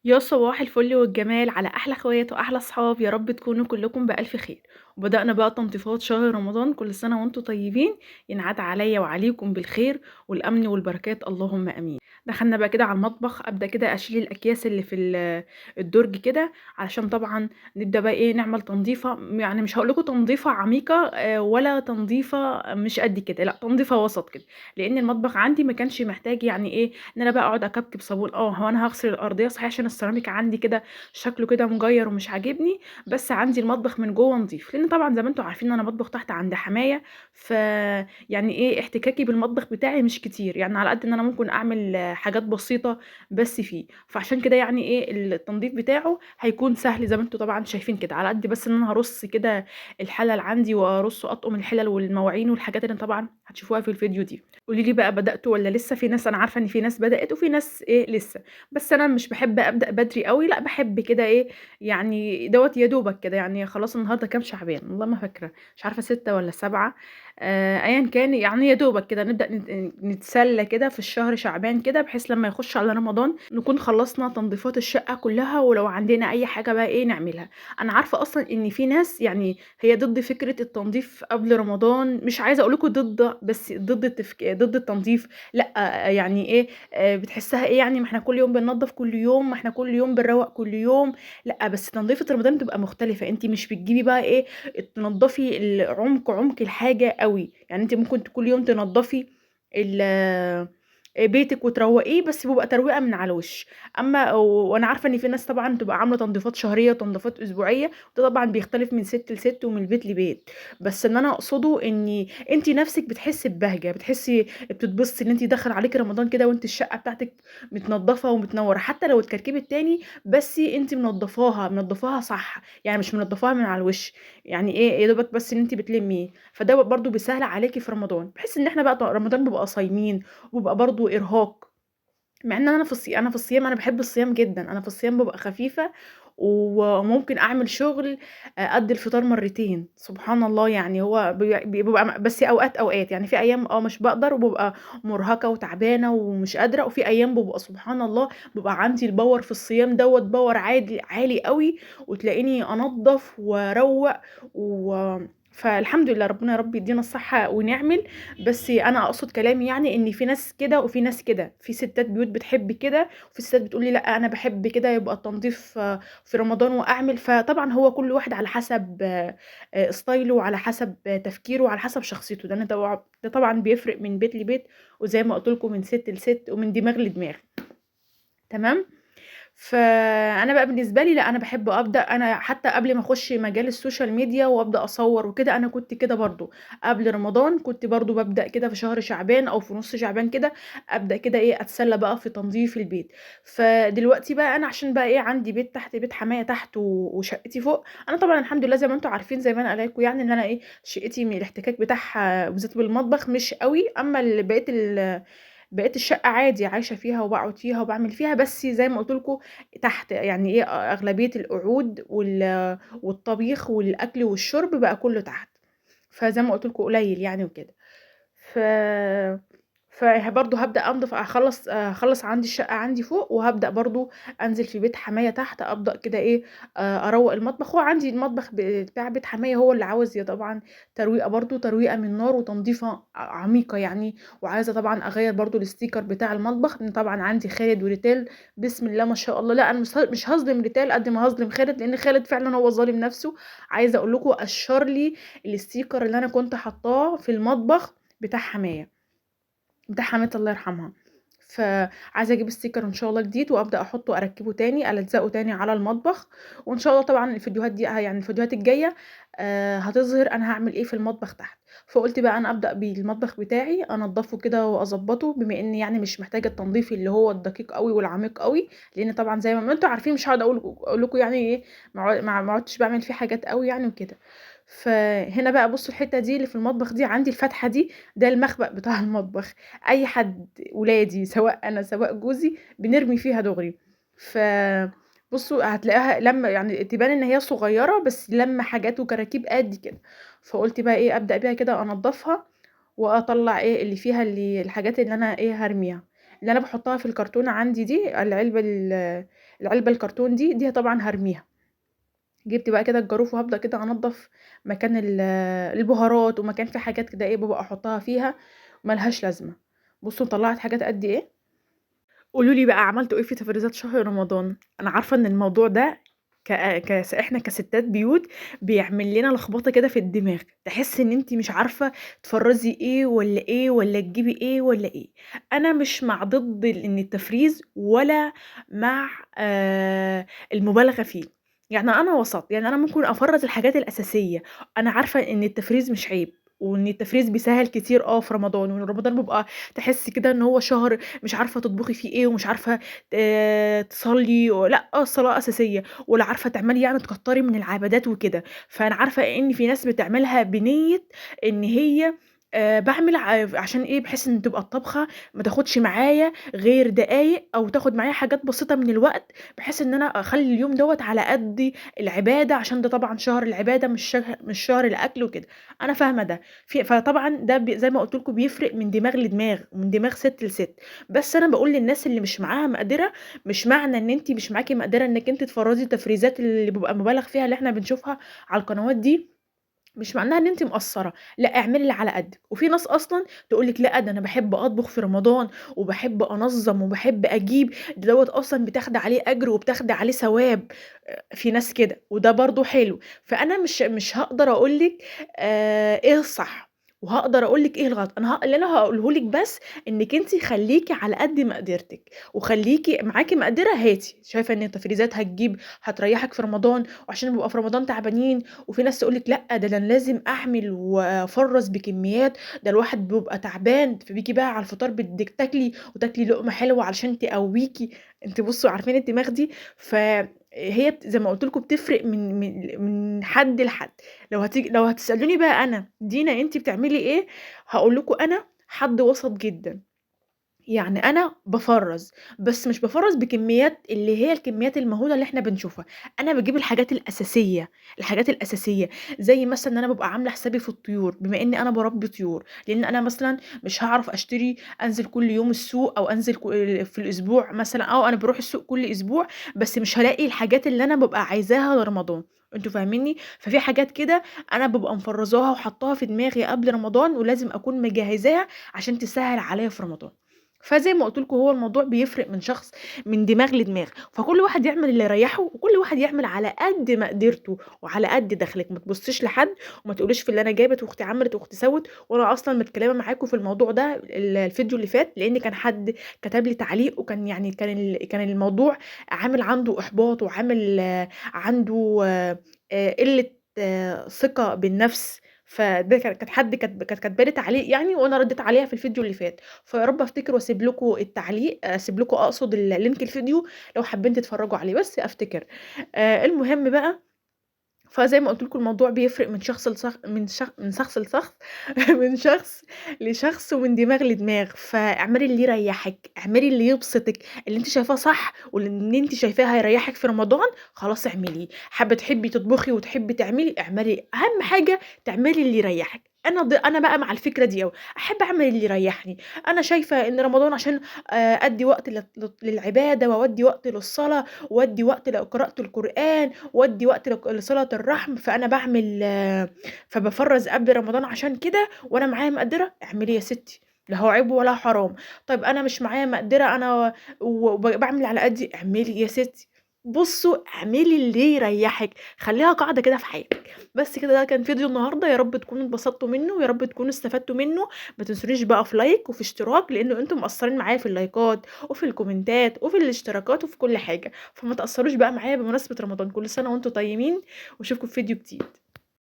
يا صباح الفل والجمال على احلى اخوات واحلى صحاب، يا رب تكونوا كلكم بالف خير. وبدأنا بقى تنظيفات شهر رمضان، كل سنة وانتم طيبين. ينعاد عليا وعليكم بالخير والامن والبركات، اللهم امين. دخلنا بقى كده على المطبخ، ابدا كده اشيل الاكياس اللي في الدرج كده، علشان طبعا نبدا بقى نعمل تنظيفه. يعني مش هقول لكم تنظيفه عميقه ولا تنظيفه مش قد كده، لا تنظيفه وسط كده. لان المطبخ عندي ما كانش محتاج ان انا بقى اقعد اكبكب صابون. هو انا هغسل الارضيه صحيح عشان السيراميك عندي كده شكله كده مغير ومش عاجبني، بس عندي المطبخ من جوه نظيف، لان طبعا زي ما انتم عارفين انا بطبخ تحت عند حمايه. ف احتكاكي بالمطبخ بتاعي مش كتير، يعني على قد ان انا ممكن اعمل حاجات بسيطه بس فيه. فعشان كده التنظيف بتاعه هيكون سهل زي ما انتم طبعا شايفين كده، على قد بس ان انا هرص كده الحلل عندي، وارص واطقم الحلل والمواعين والحاجات اللي طبعا هتشوفوها في الفيديو دي. قولي لي بقى، بدأتوا والّا لسه؟ في ناس أنا عارفة إن في ناس بدأت وفي ناس لسه، بس أنا مش باحب أبدأ بدري أوي، لأ باحب كده يعني دوّة يا دوبك كده، يعني خلاص النهارده كام شعبان؟ والله ما فاكرة، مش عارفة 6 والّا 7. أيًا كان، يعني يا دوبك كده نبدأ نتسلى كده في الشهر شعبان كده، بحيث لمّا يخش على رمضان نكون خلصنا تنضيفات الشقة كلها، ولو عندنا أي حاجة بقى نعملها. أنا عارفة أصلًا إن في ناس هي ضد فكرة التنضيف قبل رمضان، مش عايزة أقول لكم ضد، بس ضد التنضيف. لأ، بتحسّها يعني ما إحنا كل يوم بننضّف كل يوم، ما إحنا كل يوم بنروّق كل يوم. لأ، بس تنضيفة رمضان بتبقى مختلفة، أنتِ مش بتجيبي بقى تنضّفي عمق الحاجة أوي، يعني أنتِ ممكن كل يوم تنضّفي ال بيتِك وتروّقيه، بس بيبقى ترويقة من على الوِش. وأنا عارفة إن في ناس طبعًا بتبقى عاملة تنضيفات شهرية وتنضيفات أسبوعية، وده طبعًا بيختلف من سِت لسِت ومن بيت لبيت. بس اللي أنا أقصده إن أنتِ نَفْسِك بتحسّي ببهجة، بتتبسطي إن أنتِ داخل عليكِ رمضان كده وأنتِ الشقة بتاعتِك متنضّفة ومتنوّرة، حتى لو اتكركبت تاني، بس أنتِ منضّفاها صح، يعني مش منضّفاها من على الوِش. يا دوبك بس إن أنتِ بتلمّي، فده برضه بيسهّل عليكِ في رمضان، بحيث إن إحنا بقى رمضان بنبقى صايمين، وبيبقى برضه إرهاق. مع إن أنا في الصيام أنا باحب الصيام جدًا، أنا في الصيام بابقى خفيفة، وممكن أعمل شغل قد الفطار مرتين، سبحان الله. يعني هو بيبقى بس أوقات، يعني في أيام مش باقدر وبابقى مرهقة وتعبانة ومش قادرة، وفي أيام بابقى سبحان الله بيبقى عندي الpower في الصيام دوّة power عالي أوي، وتلاقيني أنضّف وأروّق و فالحمد لله، ربنا يا رب يدينا الصحة ونعمل. بس أنا أقصد كلامي إن في ناس كده وفي ناس كده، في ستات بيوت بتحب كده، وفي ستات بتقول لي لأ أنا باحب كده يبقى التنضيف في رمضان وأعمل. فطبعًا هو كل واحد على حسب ستايله، وعلى حسب تفكيره، وعلى حسب شخصيته، ده طبعًا بيفرق من بيت لبيت، وزي ما قُلت لكم من ست لست ومن دماغ لدماغ. تمام؟ فأنا بقى بالنسبة لي لأ، أنا باحب أبدأ أنا حتى قبل ما أخُش مجال السوشيال ميديا وأبدأ أصوّر وكده، أنا كنت كده برضه. قبل رمضان كنت برضه بابدأ كده في شهر شعبان أو في نُص شعبان كده، أبدأ كده أتسلّى بقى في تنضيف البيت. فدلوقتي بقى أنا عشان بقى عندي بيت تحت، بيت حماية تحت وشقتي فوق. أنا طبعًا الحمد لله زي ما أنتم عارفين، زي ما أنا قايله لكم، إن أنا شقتي من الاحتكاك بتاعها بالذات بالمطبخ مش أوي، أمّا بقية الشقة عادي عايشة فيها وباقعد فيها وباعمل فيها، بس زي ما قُلت لكم تحت، أغلبية القعود والطبيخ والأكل والشرب بقى كلّه تحت، فزي ما قُلت لكم قليل يعني وكده. ف برضه هابدأ أنضف، أخلّص عندي الشقة عندي فوق، وهابدأ برضه أنزل في بيت حماية تحت، أبدأ كده أروّق المطبخ. هو عندي المطبخ بتاع بيت حماية هو اللي عاوز طبعًا ترويقة برضه، ترويقة من نار وتنضيفة عميقة يعني. وعايزة طبعًا أغيّر برضه الsticker بتاع المطبخ، لإن طبعًا عندي خالد وريتال بسم الله ما شاء الله. لأ أنا مش هاظلم ريتال قد ما هاظلم خالد، لإن خالد فعلًا هو ظالم نَفْسه. عايزة أقول لكم قشّر لي الsticker اللي أنا كنت حاطاه في المطبخ بتاع حماية. ده حماتي الله يرحمها. فعايزة أجيب sticker إن شاء الله جديد، وأبدأ أحطه أركبه تاني، ألزقه تاني على المطبخ. وإن شاء الله طبعًا الفيديوهات دي يعني الفيديوهات الجاية هتظهر أنا هاعمل إيه في المطبخ تحت. فقُلت بقى أنا أبدأ بالمطبخ بتاعي أنضّفه كده وأضبّطه، بما إني مش محتاجة التنضيف اللي هو الدقيق أوي والعميق أوي، لإن طبعًا زي ما أنتم عارفين مش هاقعد أقول لكم ما عُدتش باعمل فيه حاجات أوي وكده. فهنا بقى بُصّوا الحتة دي اللي في المطبخ دي، عندي الفتحة دي، ده المخبأ بتاع المطبخ. أي حد ولادي سواء أنا سواء جوزي بنرمي فيها دغري. ف بُصّوا هتلاقيها تبان إن هي صغيّرة، بس لامة حاجات وكراكيب قد كده. فقُلت بقى أبدأ بيها كده أنضّفها، وأطلّع اللي فيها الحاجات اللي أنا هارميها. اللي أنا باحطها في الكرتونة عندي دي، العلبة العلبة الكرتون دي طبعًا هارميها. جِبت بقى كده الجاروف وهابدأ كده أنضّف مكان البهارات ومكان فيه حاجات كده إيه بابقى أحطها فيها ما لهاش لازمة. بُصّوا طلّعت حاجات قد إيه. قولوا لي بقى عملتوا إيه في تفريزات شهر رمضان؟ أنا عارفة إن الموضوع ده إحنا كستات بيوت بيعمل لنا لخبطة كده في الدماغ، تحسّي إن أنتِ مش عارفة تفرّزي إيه والّا إيه والّا تجيبي إيه والّا إيه. أنا مش مع ضد إن التفريز ولا مع المبالغة فيه، يعني أنا وسط، يعني أنا ممكن أفرّز الحاجات الأساسية. أنا عارفة إن التفريز مش عيب، وإن التفريز بيسهّل كتير في رمضان، وإن رمضان بيبقى تحسّي كده إن هو شهر مش عارفة تطبخي فيه إيه ومش عارفة تصلّي لأ، الصلاة أساسية، ولا عارفة تعملي يعني تكتّري من العبادات وكده. فأنا عارفة إن في ناس بتعملها بنيّة إن هي باعمل عشان إيه، بحيث إن تبقى الطبخة ما تاخدش معايا غير دقايق أو تاخد معايا حاجات بسيطة من الوقت، بحيث إن أنا أخلّي اليوم دوّة على قد العبادة، عشان ده طبعًا شهر العبادة مش شهر الأكل وكده. أنا فاهمة ده. فطبعًا ده زي ما قُلت لكم بيفرق من دماغ لدماغ، ومن دماغ سِت لسِت. بس أنا باقول للناس اللي مش معاها مقدرة، مش معنى إن أنتِ مش معاكِ مقدرة إنِّك أنتِ تفرّزي التفريزات اللي بيبقى مُبالغ فيها اللي إحنا بنشوفها على القنوات دي، مش معناها إن أنتِ مقصّرة. لأ، اعملي اللي على قدِّك. وفي ناس أصلًا تقول لِك لأ، ده أنا باحب أطبخ في رمضان وباحب أنظّم وباحب أجيب، دوّة أصلًا بتاخدي عليه أجر وبتاخدي عليه ثواب. في ناس كده، وده برضه حلو. فأنا مش هاقدر أقول لِك إيه الصح، وهاقدر أقول لِك إيه الغلط. أنا اللي أنا هاقوله لِك بس إنِّك أنتِ خلّيكِ على قد مقدرتِك، وخلّيكِ معاكِ مقدرة هاتي. شايفة إن التفريزات هتريّحِك في رمضان، وعشان بنبقى في رمضان تعبانين. وفي ناس تقول لِك لأ، ده أنا لازم أعمل وأفرّز بكميات، ده الواحد بيبقى تعبان، فبييجي بقى على الفطار بدِّك تاكلي وتاكلي لقمة حلوة علشان تقويكِ. أنتِ بُصّوا عارفين الدماغ دي. هي زي ما قُلت لكم بتفرق من حد لحد. لو هتسألوني بقى أنا، دينا أنتِ بتعملي إيه؟ هاقول لكم أنا حد وسط جدًا. يعني أنا بافرّز، بس مش بافرّز بكميات اللي هي الكميات المهولة اللي إحنا بنشوفها. أنا باجيب الحاجات الأساسية، الحاجات الأساسية، زي مثلًا إن أنا بابقى عاملة حسابي في الطيور، بما إني أنا باربي طيور. لإن أنا مثلًا مش هاعرف أنزل كل يوم السوق، أو أنزل في الأسبوع مثلًا. أنا باروح السوق كل أسبوع، بس مش هالاقي الحاجات اللي أنا بابقى عايزاها لرمضان. أنتم فاهمينّي؟ ففي حاجات كده أنا بابقى مفرّزاها وحاطاها في دماغي قبل رمضان، ولازم أكون مجهّزاها عشان تسهّل عليَّ في رمضان. فزي ما قُلت لكم هو الموضوع بيفرق من دماغ لدماغ. فكل واحد يعمل اللي يريّحه، وكل واحد يعمل على قد مقدرته وعلى قد دخلِك. ما تبُصّيش لحد، وما تقوليش في اللي أنا جابت وأختي عملت وأختي سوِّت. وأنا أصلًا متكلمة معاكم في الموضوع ده الفيديو اللي فات، لإن كان حد كتب لي تعليق، وكان يعني كان الموضوع عامل عنده إحباط، وعامل عنده قِلّة ثقة بالنفس. فده كانت حد كانت كاتبة لي تعليق يعني، وأنا رديت عليها في الفيديو اللي فات. فيا رب أفتكر وأسيب لكم التعليق، أسيب لكم أقصد لينك الفيديو لو حابين تتفرجوا عليه، بس أفتكر. المهم بقى، فزي ما قُلت لكم الموضوع بيفرق من شخص لشخ من شخص لشخص من شخص لشخص ومن دماغ لدماغ. فاعملي اللي يريحِك، اعملي اللي يبسطِك، اللي أنتِ شايفاه صح واللي أنتِ شايفاه هيريحِك في رمضان، خلاص اعمليه. حابة تحبي تطبخي وتحبي تعملي، اعملي. أهم حاجة تعملي اللي يريحِك. أنا بقى مع الفكرة دي أوي. أحب أعمل اللي يريحني. أنا شايفة إن رمضان عشان أدّي وقت للعبادة، وأودّي وقت للصلاة، وأدّي وقت لقراءة القرآن، وأدّي وقت لصلة الرحم. فأنا باعمل فبافرّز قبل رمضان عشان كده، وأنا معايا مقدرة، اعملي يا ستي، لا هو عيب ولا حرام. طيب أنا مش معايا مقدرة، أنا باعمل على قدّي، اعملي يا ستي. بُصّوا، اعملي اللي يريحِك، خلّيها قاعدة كده في حياتِك. بس كده، ده كان فيديو النهارده، يا رب تكونوا اتبسطتوا منه، ويا رب تكونوا استفدتوا منه. ما تنسونيش بقى في لايك وفي اشتراك، لإنه أنتم مقصّرين معايا في اللايكات وفي الكومنتات وفي الاشتراكات وفي كل حاجة. فما تقصّروش بقى معايا بمناسبة رمضان. كل سنة وأنتم طيبين، واشوفكم في فيديو جديد.